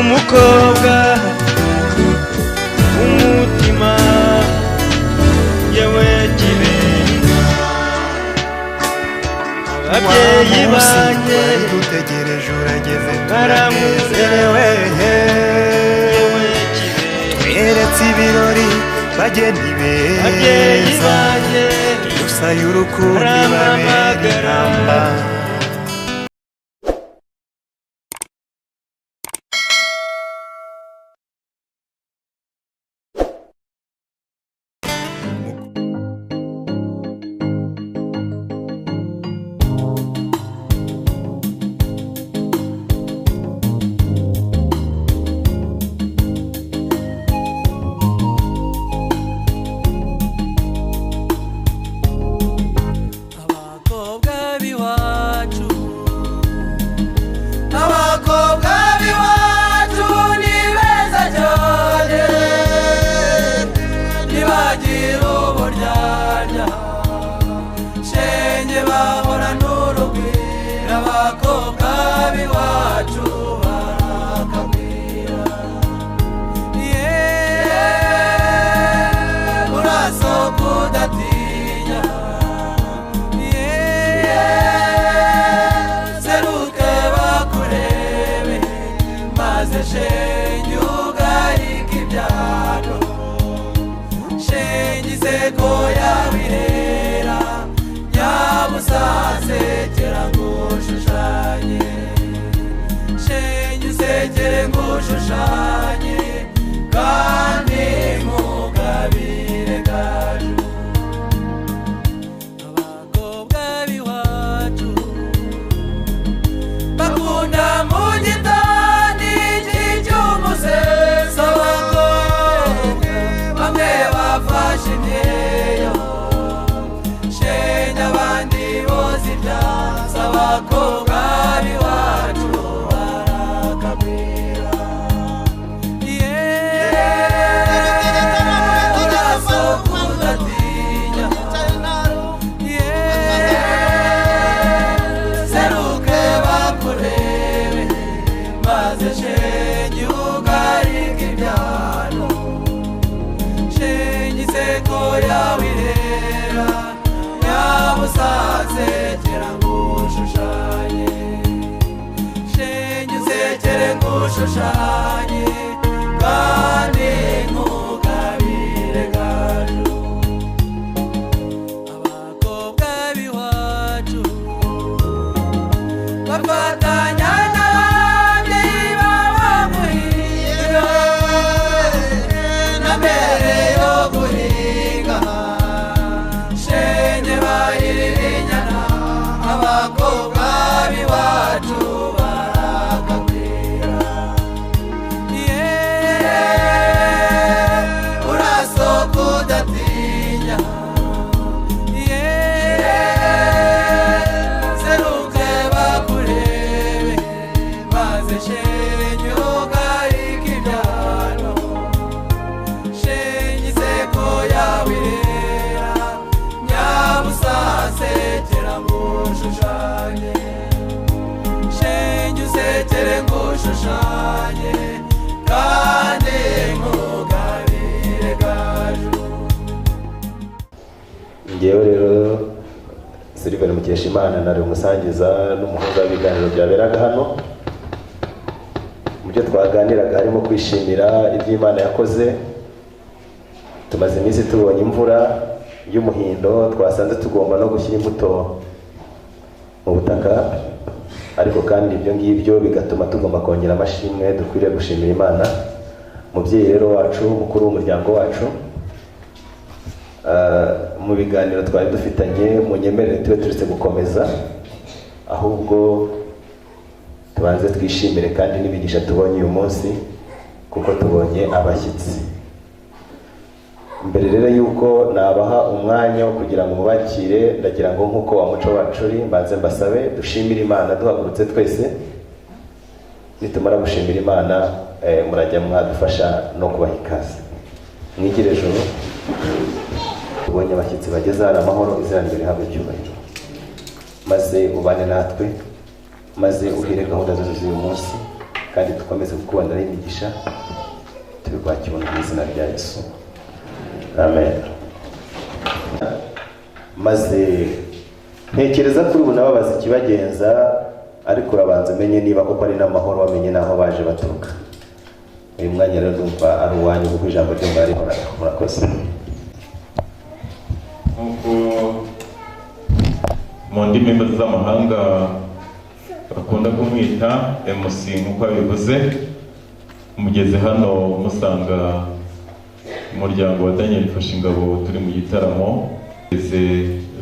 umukobwa umutima yewe kibenga ababyeyi banjye dutegereje urageze baramunezerewe yewe kibenga tweretse ibirori bageni ababyeyi beza banjye gusa y'urukundo ibabera inamba ngewe rero Silver Mukeshimana nari umusangiza n'umuhuza w'ibiganiro byaberaga hano mu byo twaganiraga harimo kwishimira ibyo Imana yakoze. Tumaze iminsi tubonye imvura y'umuhindo, twasanze tugomba no gushyira imbuto mu butaka, ariko kandi ibyo ngibyo bigatuma tugomba kongera amashimwe dukwiriye gushimira Imana. Mubyeyi rero wacu, mukuru w'umuryango wacu, mu biganiro twari dufitanye munyemerere tube turetse gukomeza, ahubwo tubanze twishimire kandi n'imigisha tubonye uyu munsi kuko tubonye abashyitsi. Mbere rero yuko nabaha umwanya wo kugira ngo mubakire, ndagira ngo nkuko wa muco wacu uri mbanze mbasabe dushimire Imana duhagurutse twese. Nitumara gushimira Imana murajya mwadufasha no kubaha ikaze. Mwigire joro tubonye abashyitsi bageze hano amahoro, izina ryawe rihabwe icyubahiro, maze ubane natwe, maze uhire gahunda zose z'uyu munsi, kandi dukomeze gukubana n'imigisha tubikwakira mu izina rya Yesu amen. Maze ntekereza kuri ubu nababaza ikibagenza, ariko urabanza umenye niba koko ari n'amahoro, wamenye n'aho baje baturuka. Uyu mwanya rero ndumva ari uwanyu kuko ijambo ryo mwarihoraga. Murakoze. Nk'uko mu ndimi z'amahanga bakunda kumwita MC nk'uko yabivuze, mugeze hano musanga umuryango wa Daniel Mfashingabo turi mu gitaramo.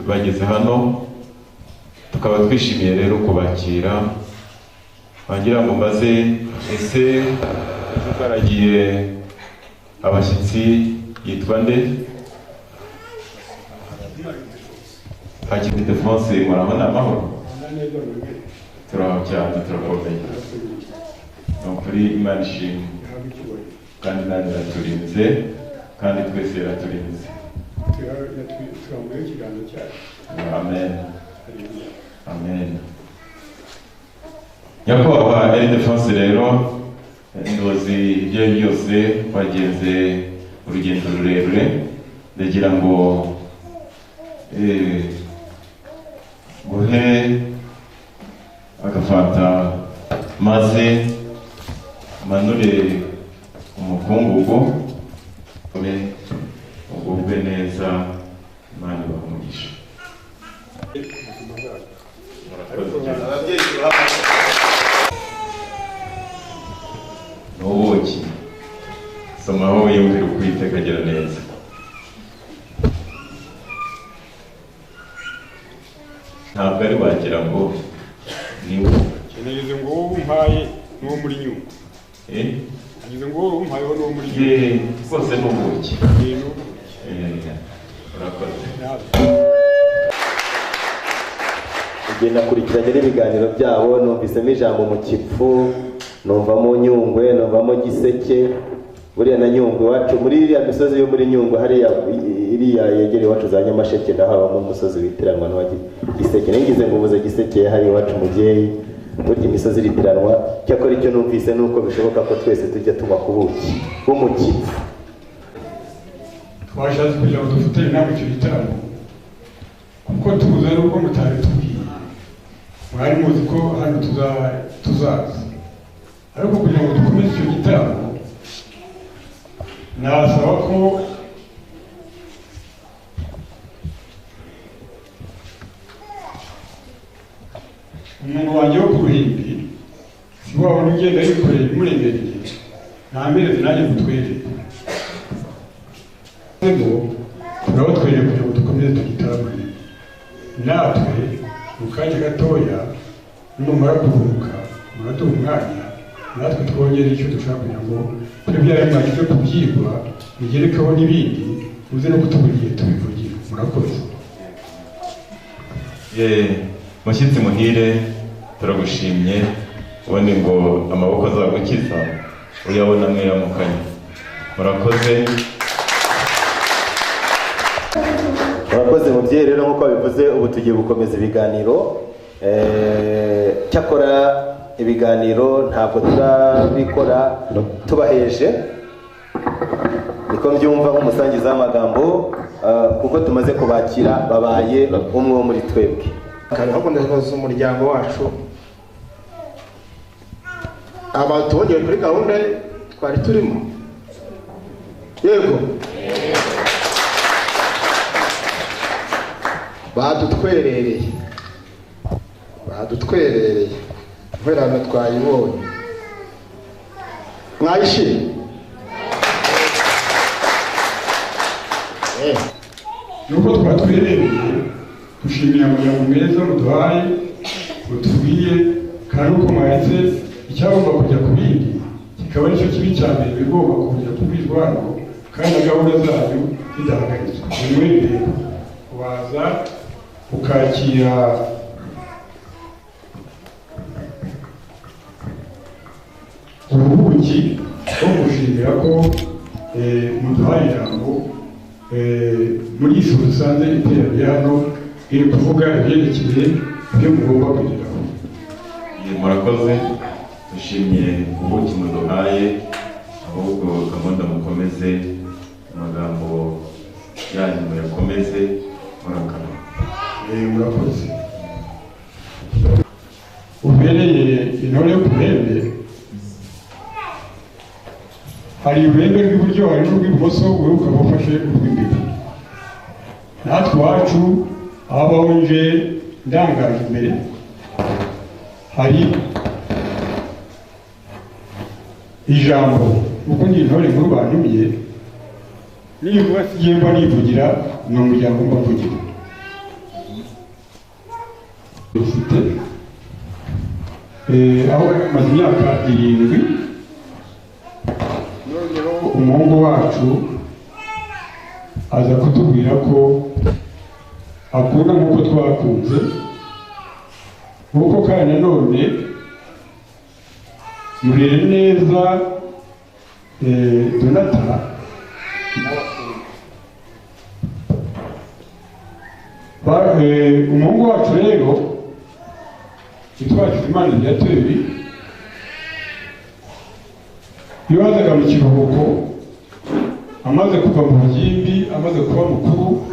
Bageze hano tukaba twishimiye rero kubakira. Wagira ngo maze ese tukaragiye abashyitsi yitwa nde? Hakiri Defonse, murabona amahoro? Turaho cyane, turakomeye. Ni ukuri Imana ishimwe kandi nanjye iraturinze kandi twese iraturinze. Amen. Amen. Nyakubahwa Defonse rero indozi ibyo byose bagenze urugendo rurerure, ndagira ngo guhe agafata maze manure umukungugu ugubwe neza, Imana ibahumugisha. N'ubuki somaho yumvira ukwiteka agira neza. Ntabwo ari wagira ngo niwe nigeze ngo wowe umpaye n'uwo muri nyuma. Nigeze ngo wowe umpayeho n'uwo muri nyuma. Rwose n'ubuki. Urakoze. Igihe nakurikiranye n'ibiganiro byabo numvisemo ijambo mu Kipfu, numvamo Nyungwe, numvamo Giseke. Buriya na Nyungwe iwacu muri iriya misozi yo muri Nyungwe hariya iriya yegereye iwacu za Nyamasheke ndahabamo umusozi witiranwa n'uwa Giseke. Ningize ngo ubuze Giseke hari iwacu Mugeyi, burya imisozi iritiranwa. Cyakora icyo numvise nuko bishoboka ko twese tujya tuba ku buki bwo mu Kipfu. Twashatse kugira ngo dufatanye namwe icyo gitaramo kuko tuzi ari uko mutari tubwiye, mwari muzi ko hano tuzaza, ariko kugira ngo dukomeze icyo gitaramo nasaba ko umuntu wanjye wo ku ruhimbi si wabona ugenda yikoreye ibimuremereye, ntambereze nanjye mutwerere turabatwereye kugira ngo dukomeze tugitaramo. Natwe mu kanya gatoya numara kuruhuka muraduha umwanya natwe twongere icyo dushaka kugira ngo kuri bya bimaze kubyigwa mugerekaho n'ibindi muze no kutubura igihe tubivugira. Murakoze. Mushyitsi muhire, turagushimye. Ubundi ngo amaboko azagukiza uyabona mwiramukanye. Murakoze. Murakoze mubyeyi. Rero nk'uko bivuze ubu tugiye gukomeza ibiganiro. Cyakora ibiganiro ntabwo turabikora tubaheje, niko mbyumva nk'umusangiza w'amagambo, kuko tumaze kubakira babaye umwe wo muri twebwe. ahubwo ndabaza umuryango wacu aba tubongeye kuri gahunda twari turimo. Yego badutwerereye intwererano twayibonye. Mwayishimye? nuko twatwerereye dushimiye amagambo meza muduhaye mutubwiye, kandi uko mwahetse icyagomba kujya ku bindi kikaba aricyo kibi cya mbere bigomba kujya kubwirwa hano, kandi na gahunda zanyu zidahagaritswe. Nimwe rero waza ukakira ubuki bwo gushimira ko muduhaye ijambo muri iyi shuri dusanze iterambere hano iri kuvuga ibyerekeye ibyo mugomba kugeraho. Murakoze. dushimye ubuki muduhaye ahubwo gahunda mukomeze amagambo yanyu muyakomeze murakama. Murakoze. Ubereye intore yo kurembe, hari ururembe rw'iburyo hari n'urw'ibumoso, wowe ukaba ufashe urw'imbere. Natwe iwacu aho nje ndangaje imbere hari ijambo kuko ni intore nkuru bantumiye, niba sigimba nivugira ni umuryango mbavugira. Dufite aho maze imyaka 7, noneho umuhungu wacu aza kutubwira ko akunda nk'uko twakunze, nk'uko kandi nanone murere neza Donata umuhungu wacu rero yitwa Hakizimana Viateur, iyo yazaga mu kiruhuko amaze kuva mu bugimbi, amaze kuba mukuru,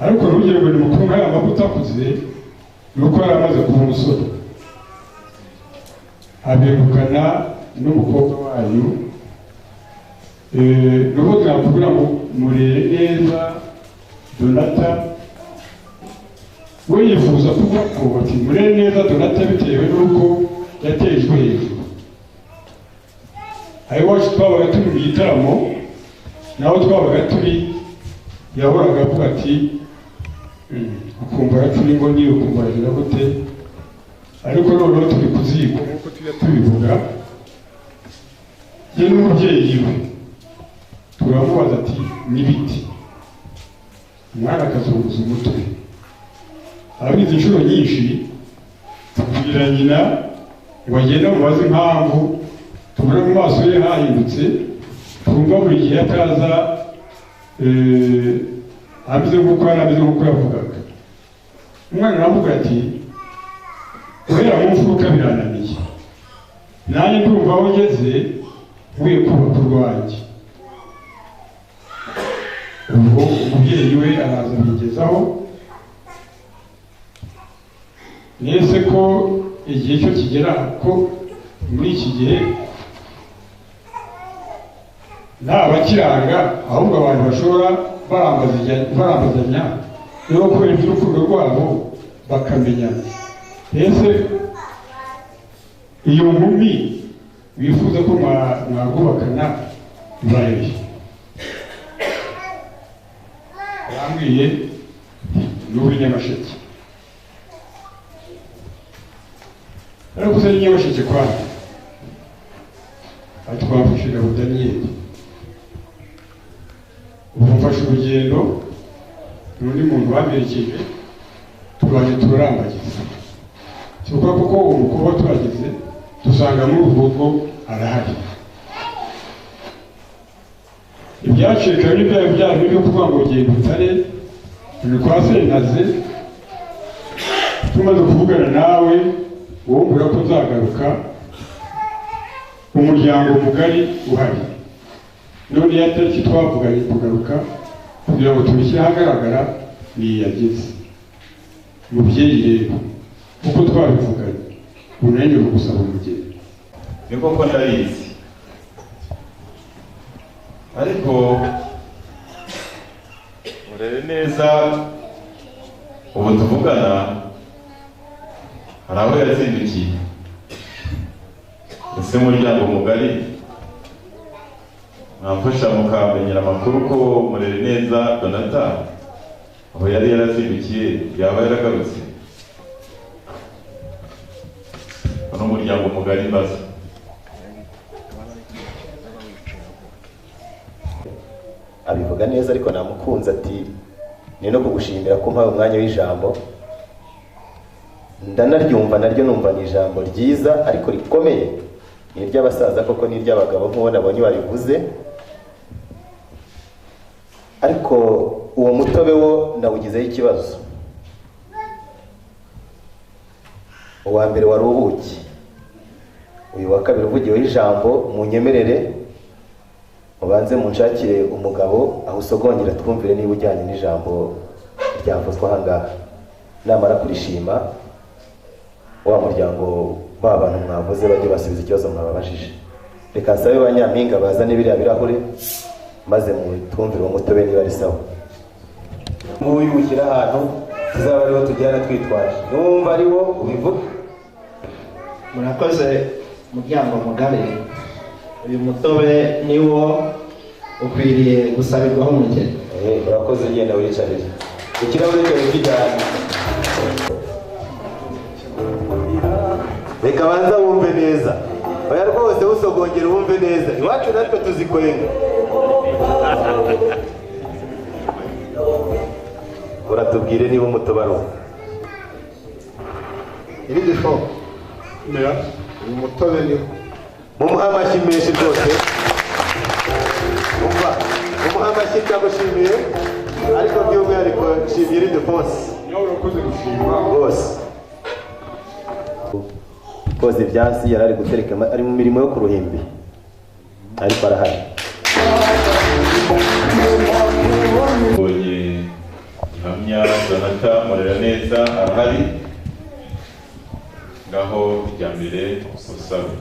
ariko ntugire ngo ni mukuru nk'aya mavuta akuze, ni uko yari amaze kuba umusore. Abegukana n'umukobwa wanyu, nuko twakubwira ngo murere neza Donata. We yifuza kuvuga ko bati murere neza Donata bitewe n'uko yatejwe hejuru. Ayo wacu twabaga turi mu gitaramo, naho twabaga turi, yahoraga avuga ati ukumva yapfuna ingoni, ukumva yagira gute, ariko noneho turi kuziko nk'uko tujya tubivuga, ye n'umubyeyi we turamubaza ati n'ibiti, umwana akazunguza umutwe. Abizi inshuro nyinshi tubwira nyina ngo agende mubaze impamvu, tubona mu maso ye hahindutse, twumva buri gihe ataza ameze nk'uko yavugaga. Umwana aravuga ati guhera mu mfuruka birananiye, nanjye ndumva aho ngeze nkwiye kubaka urwanjye. Ubwo umubyeyi we araza abigezaho, nese ko igihe cyo kigera ko muri iki gihe nta bakiranga, ahubwo abantu bashobora barambazanya rero kubera iby'urukundo rwabo bakamenyana. Ese iyo nkumi wifuza ko mwagubakana ibaye, arambwiye n'ubu Nyamasheke, ariko se Nyamasheke kwanyu atwafashe na Daniyeli. Ubu mfashe urugendo n'undi muntu wamerekeje, turaje turarambagiza, cyuko kuko umukubo turageze dusanga muri ubwo arahari. Ibyacika n'ibyaha byo kuvuga ngo ugenda utare ni kwa Sentaze. Tumaze kuvugana nawe wombura ko nzagaruka, umuryango mugari uhari, none yatariki twavuganye kugaruka kugira ngo tubishyire ahagaragara niyageze. Mubyeyi rero uko twabivuganye unanire gusaba umugeni. Ni koko ndabizi, ariko murere neza ubu tuvugana hari aho yazindukiye. Ese muryango mugari mwamfasha mukamenyera amakuru ko murere neza Donata aho yari yarazindukiye yaba yaragarutse? Hano umuryango mugari mbaza. Abivuga neza ariko namukunze ati ni no kugushimira ko mpaye umwanya w'ijambo. Ndanaryumva naryo numva ni ijambo ryiza ariko rikomeye, ni iry'abasaza koko ni iry'abagabo nk'uwo nabonye warivuze. Ariko uwo mutobe wo nawugizeho ikibazo. Uwa mbere wari ubuki, uyu wa kabiri uvugiyeho ijambo munyemerere mubanze munshakire umugabo aho usogongera twumvire niba ujyanye n'ijambo ryavuzwe aha ngaha. Namara kurishima wa muryango ba bantu mwavuze bajye basubiza ikibazo mwababajije. Reka nsabe ba Nyampinga bazane biriya birahure maze twumvire uwo mutobe niba ari sawa. Nguyu ushyira ahantu tuzaba ariho tujyana twitwaje, numva ariwo ubivuga. murakoze muryango mugari, uyu mutobe niwo ukwiriye gusabirwaho umugeni. Urakoze, genda wicarire. Ikirahure cyawe kijyana. Reka banza wumve neza. Oya rwose usogongera wumve neza. Iwacu natwe tuzikwenga. Uratubwire niba umutobe ari uwo. iri gifo uyu mutobe niwo. Mumuha amashyi menshi rwose. Umva, mumuha amashyi ndagushimiye, ariko by'umwihariko nshimiye iri defonse. nawe urakoze gushima Rwose. Koze ibyansi yari ari gutereka ari mu mirimo yo ku ruhimbi. Ariko arahari. Mbonye Gihamya Donatha Mureraneza arahari. Ngaho ijya mbere usabe.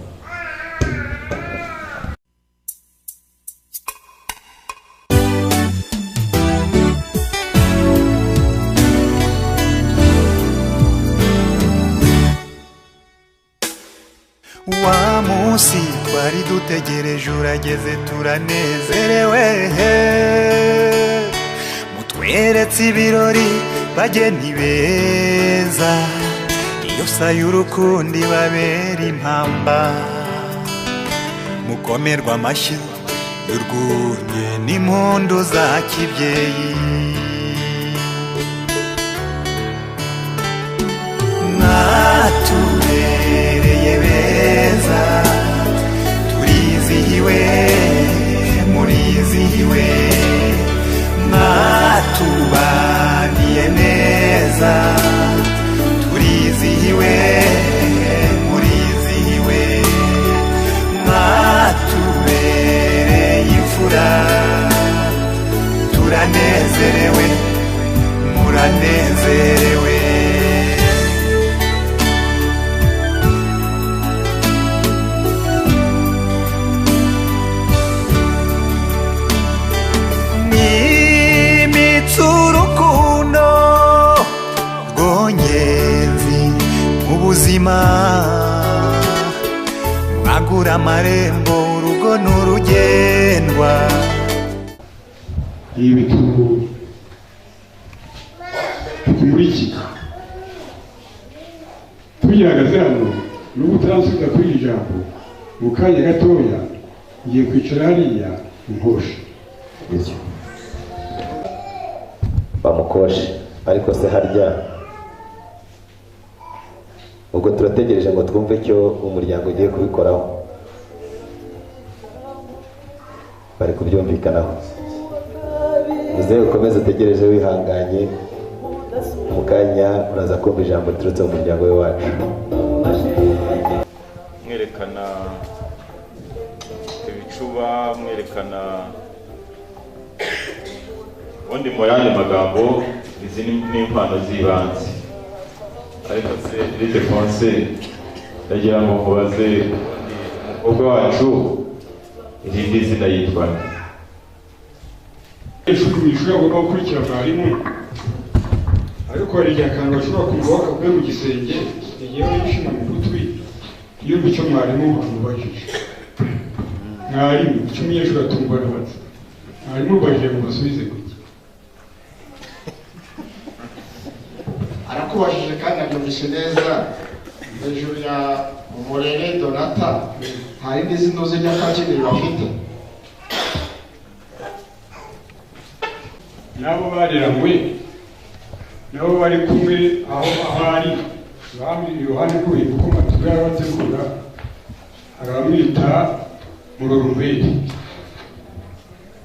Wa munsi twari dutegereje urageze turanezerewe, mutweretse ibirori bageni beza, iyo sayo urukundo ibabera impamba, mukomerwa amashyi y'urwunge n'impundu za kibyeyi. Mwatubereye beza, turizihiwe, murizihiwe, mwatubaniye neza, turizihiwe, murizihiwe, mwatubereye imfura, turanezerewe, muranezerewe. Urukundo rwongenzi mu buzima, mwagura amarembo urugo n'urugendwa. ibi tukumurikira tugihagaze hano n'ubu utansubiza kuri iri jambo mu kanya gatoya ngiye kwicara hariya nkoshe bamukoshe. Ariko se harya ubwo turategereje ngo twumve icyo umuryango ugiye kubikoraho, bari kubyumvikanaho. Muzehe ukomeze utegereje wihanganye, mu kanya uraza kumva ijambo riturutse mu muryango we wacu. Mwerekana ibicuba, mwerekana ubundi mu yandi magambo izi ni impano z'ibanze. Ariko se Ildefonse ndagira ngo mubaze umukobwa wacu irindi zina yitwa nde? ishuri mu ishuri agomba gukurikira mwarimu, ariko hari igihe akantu bashobora kumva bakavuye mu gisenge igihe yishima mu gutwi iyo icyo mwarimu amubajije. Mwarimu icyo umunyeshuri atumva nabatse mwarimu ubajije ngo basubize gutya. arakubajije kandi abyumvise neza. Hejuru ya Umurere Donatha hari indi zino z'Nyakakigeri bafite. Nabo bareranywe nabo bari kumwe aho ari bamwe iruhande rw'uyu kuko matubwe yarabategura, hari abamwita Murorumwete,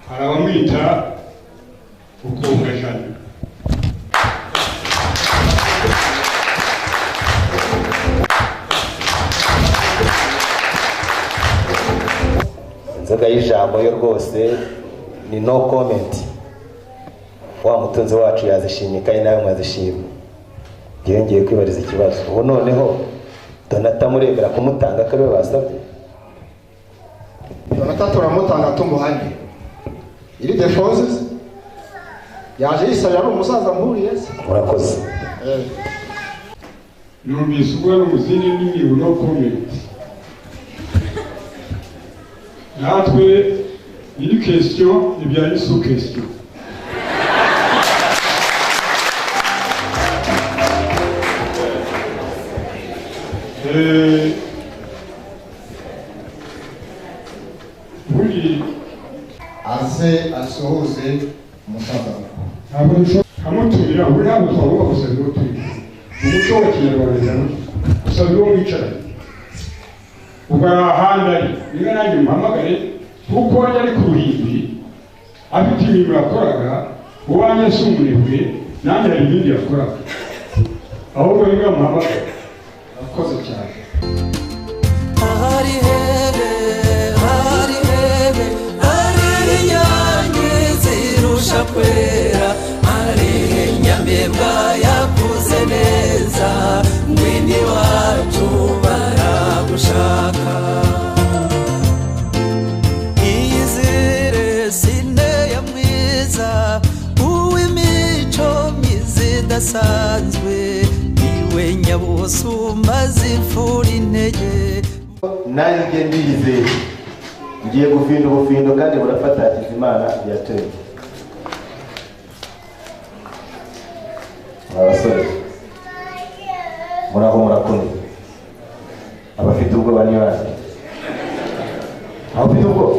hari abamwita Ukongajana. inzoga y'ijambo yo rwose ni no comment. Wa mutunzi wacu yazishimye kandi nawe mwazishimye. Ngiye kwibariza ikibazo. Ubu noneho Donata murebera kumutanga akabe basabye. Donata turamutanga tumuhanye. Iri Defonse yaje yisabira ari umusaza nkuriye se. Murakoze. numvise ubwo ari umuzini n'imibu no comment. Natwe une question et bien une sous-question. Buri aze asuhuze umusaza. ntabwo dushobora kamutumira ubu ntabwo twagomba gusabira uwo turi umuco wa kinyarwanda usabira uwo mwicaranye ubwo ari ahandi ari niba nanjye muhamagare kuko wajya ari ku ruhimbi afite imirimo yakoraga uwanjye si umunebwe nanjye hari ibindi yakoraga ahubwo niba muhamagare akoze cyane. Hari hebe, hari hebe, hari inyange zirusha kwera, hari nyambeba yakuze neza, ngwini wacu baragushaka. Iyizire sine ya mwiza, uw'imico myiza idasanzwe, niwe nyabusumba zivura intege. Nanjye ndizeye ngiye gufinda ubufindo kandi burafata Hakizimana Viateur. Abasore muraho murakunda abafite ubwoba ni bande? Abafite ubwoba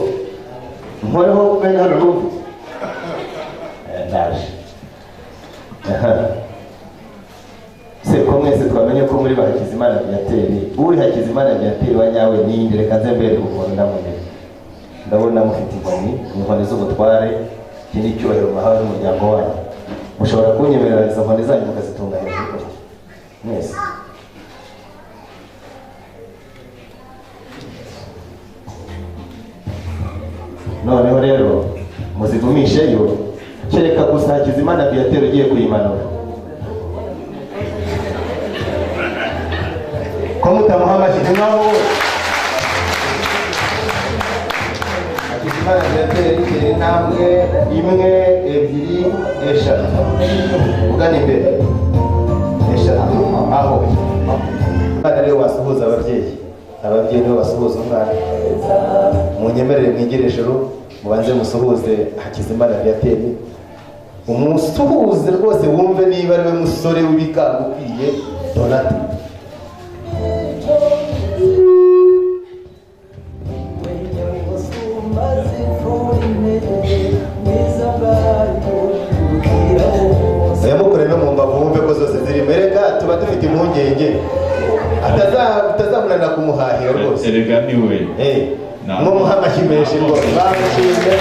nkoreho bene hano n'ubu ndaje. Ko mwese twamenye ko muri Hakizimana Viateur, uri Hakizimana Viateur wa nyawe ni reka nze mbere umuntu ndamunye. Ndabona mufite inkoni z'ubutware, kindi cyubahiro mahawe n'umuryango wanyu. Mushobora kunyemerera izo nkoni zanyu mukazitunganya mwese. Noneho rero muzigumisheyo, kereka gusa Hakizimana Viateur ugiye kuyimanura. Komutamuha amashyi naho Hakizimana Viateur imbere namwe imwe ebyiri eshatu ugana imbere eshatu aho bana rero basuhuza ababyeyi nibo basuhuza umwana. Munyemerere mwigire ijuru mubanze musuhuze Hakizimana Viateur, umusuhuze rwose wumve niba ari we musore w'ibikanga ukwiye Donata. Yamukore no mu mbavu wumve ko zose ziri mereka tuba dufite impungenge atazamunanira kumuhahira rwose. Erega niwe mwo muha amashyi menshi rwose bamushimye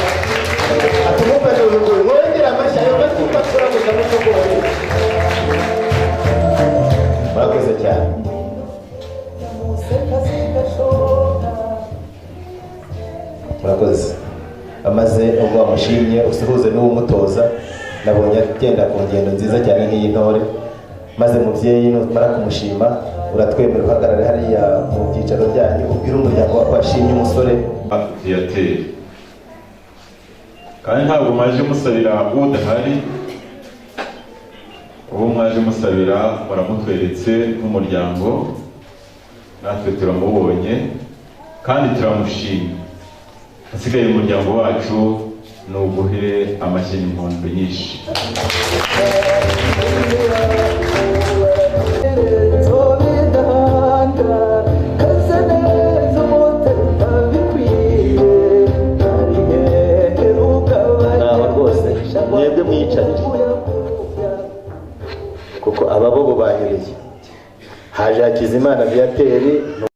atumumve n'uruguru mwongera amashyi ayo matuka turamuza n'utugore. Murakoze cyane. Murakoze. Amaze ubwo wamushimye usuhuze n'uwumutoza, nabonye agenda ku ngendo nziza cyane nk'iyi ntore. Maze mubyeyi numara kumushima uratwemera uhagarare hariya mu byicaro byanyu ubwira umuryango wako washimye umusore Viateur. Kandi ntabwo mwaje musabira udahari, ubu mwaje musabira muramutweretse nk'umuryango, natwe turamubonye kandi turamushimye. Hasigaye umuryango wacu ni uguhe amashyi n'impundu nyinshi. naho rwose mwebwe mwicarire kuko ababobo banyuriye. Haje Hakizimana Viateur